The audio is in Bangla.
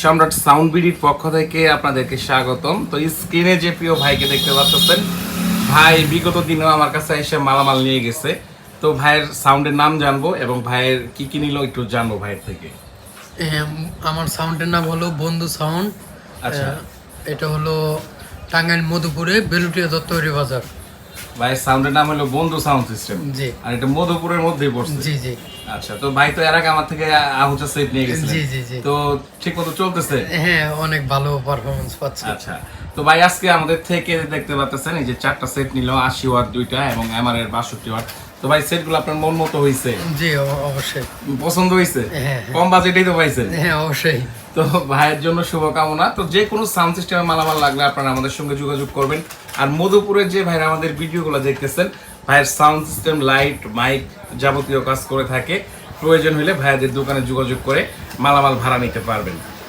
সম্রাট সাউন্ড বিডির পক্ষ থেকে আপনাদেরকে স্বাগতম। তো স্ক্রিনে যে প্রিয় ভাইকে দেখতে পাচ্ছেন, ভাই বিগত দিনেও আমার কাছে এসে মালামাল নিয়ে গেছে। তো ভাইয়ের সাউন্ডের নাম জানবো এবং ভাইয়ের কি কি নিল একটু জানবো ভাইয়ের থেকে। আমার সাউন্ডের নাম হলো বন্ধু সাউন্ড। আচ্ছা, এটা হলো টাঙ্গাইল মধুপুরে বেলুটিয়া দত্তহরি বাজার। ভাইয়ের সাউন্ডের নাম হলো বন্ধু সাউন্ড সিস্টেম। জি। আর এটা মধুপুরের মধ্যেই পড়ছে। জি জি। আচ্ছা, তো ভাই তো এর আগে আমার থেকে আহুজা সেট নিয়ে গেছিলেন। জি জি জি। তো ঠিক মতো চলতেছে? হ্যাঁ, অনেক ভালো পারফরমেন্স পাচ্ছি। আচ্ছা, তো ভাই আজকে আমাদের থেকে দেখতে পাচ্ছেন এই যে 4টা সেট নিল, 80 ওয়াট 2টা এবং এমআর এর 62 ওয়াট। তো ভাই সেটগুলো আপনার মন মতো হয়েছে? জি, অবশ্যই পছন্দ হয়েছে? হ্যাঁ। কম বাজেটেই তো পাইছেন। হ্যাঁ, অবশ্যই। তো ভাইয়ের জন্য শুভকামনা। তো যে কোনো সাউন্ড সিস্টেমের মালামাল লাগলে আপনারা আমাদের সঙ্গে যোগাযোগ করবেন। আর মধুপুরের যে ভাইরা আমাদের ভিডিওগুলো দেখতেছেন, ভাইয়ের সাউন্ড সিস্টেম, লাইট, মাইক যাবতীয় কাজ করে থাকে। প্রয়োজন হলে ভাইয়াদের দোকানে যোগাযোগ করে মালামাল ভাড়া নিতে পারবেন।